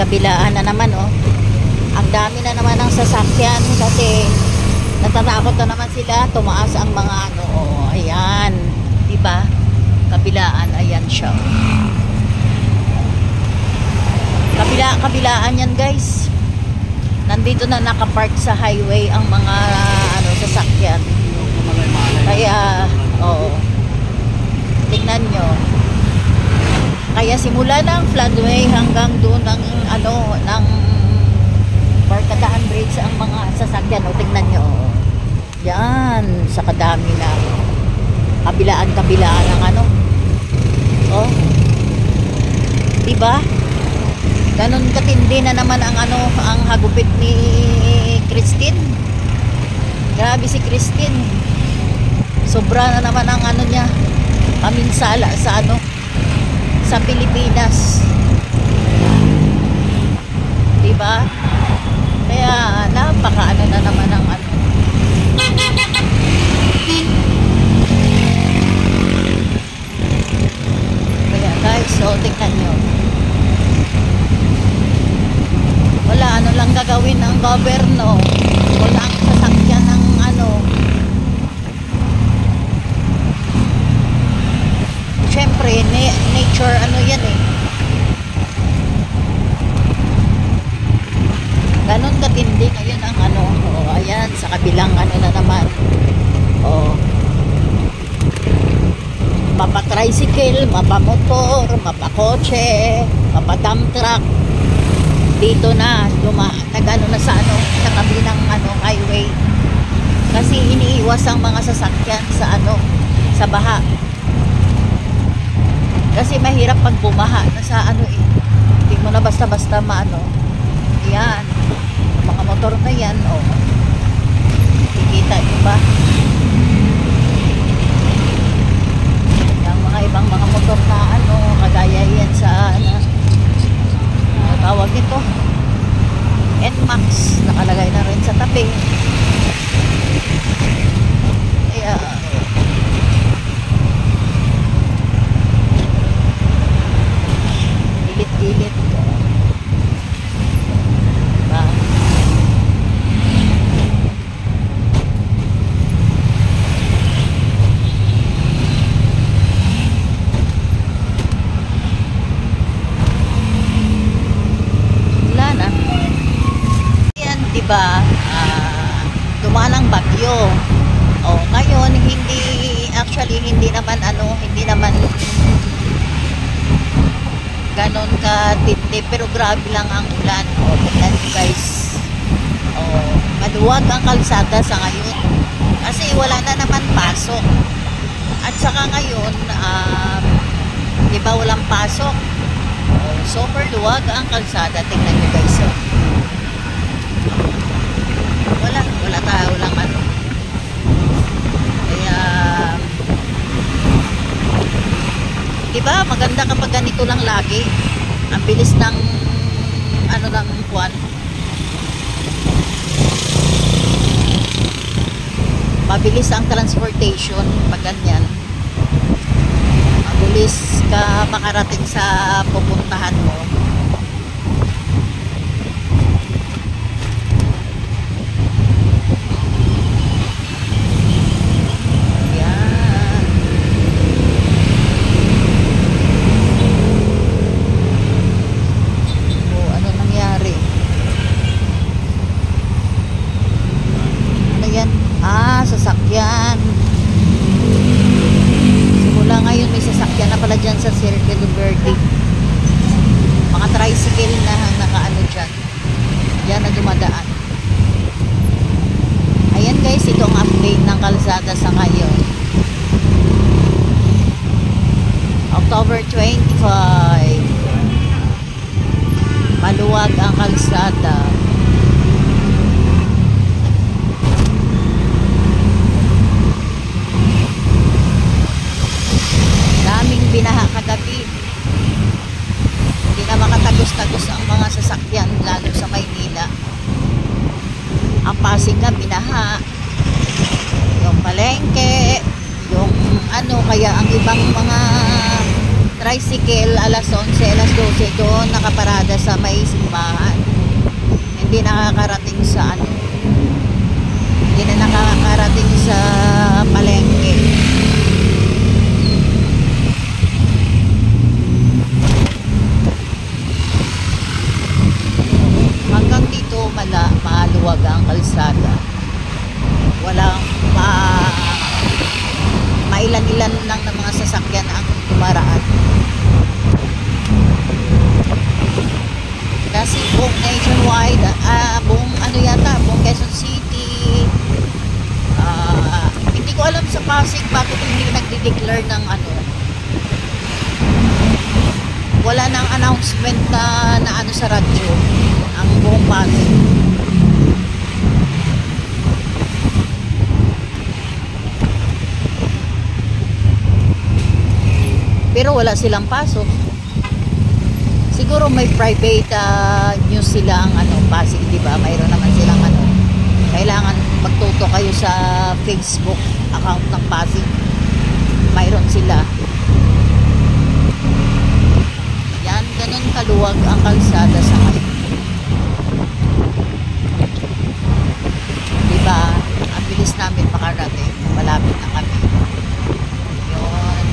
kabilaan na naman, oh. Ang dami na naman ng sasakyan kasi natatakot na naman sila tumaas ang mga ano, oh, ayan, diba? Kabilaan, ayan siya. Kabilaan yan, guys. Nandito na nakapark sa highway ang mga ano sasakyan. Kaya, oo. Tingnan nyo. Kaya simula ng floodway hanggang doon ng ano ng Barkadahan Bridge ang mga sasakyan, o tingnan nyo. Yan, sa kadami na kabilaan ng ano. Oh. Diba? Ganon katindi na naman ang ano, ang hagupit ni Christine. Grabe si Christine. Sobra na naman ang ano niya, paminsala sa ano, sa Pilipinas. Diba? Kaya napaka ano na naman ang ano. Kaya guys, so tingnan nyo. Wala, ano lang gagawin ng gobyerno. Wala ang sasakyan ng ano. Siyempre, nature ano yan eh. Ganon katindi ngayon ang ano. Oh, ayan, sa kabilang ano na naman. Oh. Mapa-tricycle, mapa-motor, mapa-kotse, mapa-dump truck. Dito na, nag-ano na sa ano, sa tabi ng ano, highway. Kasi iniiwas ang mga sasakyan sa ano, sa baha. Kasi mahirap pag bumaha na sa ano eh. Hindi mo na basta-basta maano. Ayan. Mga motor na yan, oh. Kikita nyo ba? Yung mga ibang mga motor na ano, kagaya yan sa ano, tawag nito NMAX, nakalagay na rin sa tabi. Kaya gilit-gilit diba? Diba, dumaan ang bagyo. Oh, ngayon hindi naman ganon katindi, pero grabe lang ang ulan. Oh, tingnan niyo guys. Oh, maluwag ang kalsada sa ngayon. Kasi wala na naman pasok. At saka ngayon, diba walang pasok. Oh, super luwag ang kalsada. Tingnan niyo guys. Oh. Wala tayo lang ano. Kaya diba maganda kapag ganito lang lagi. Ang bilis ng ano ng buwan. Mabilis ang transportation pag ganyan. Mabilis ka makarating sa pupuntahan mo. Sasakyan. Simula ngayon may sasakyan na pala dyan sa Circle Verde. Mga tricycle na nakaano dyan. Yan na dumadaan. Ayan guys, ito ang update ng kalsada sa ngayon. October 25. Maluwag ang kalsada. Binaha kagabi. Hindi na makatagos-tagos ang mga sasakyan lalo sa Maynila. Ang Pasig nga binaha. Yung palengke, yung ano, kaya ang ibang mga tricycle alas 11, alas 12 doon nakaparada sa may simbahan. Hindi nakakarating sa ano. Hindi na nakakarating sa palengke. Hanggang dito maluwag ang kalsada. Walang mailan-ilan lang ng mga sasakyan ang dumaraan. Kasi buong nationwide, buong ano yata, buong Quezon City, hindi ko alam sa Pasig bakit hindi nagde-declare ng ano. Wala nang announcement na ano sa radyo ang buong Pasig. Pero wala silang pasok. Siguro may private news sila ang ano, Pasig, di ba? Mayroon naman silang ano. Kailangan magtuto kayo sa Facebook account ng Pasig. Mayroon sila. Yan, ganun kaluwag ang kalsada sa ngayon. Di ba? Ang bilis namin makarating. Malapit na kami. Yun.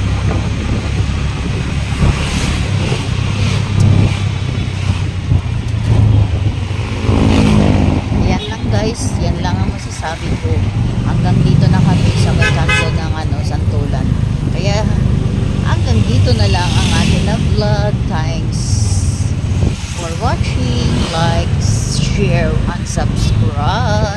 Guys, yan lang ang masasabi ko. Hanggang dito na kami sa may kanto ng ano, Santulan. Kaya hanggang dito na lang ang ating na vlog. Thanks for watching. Like, share, and subscribe.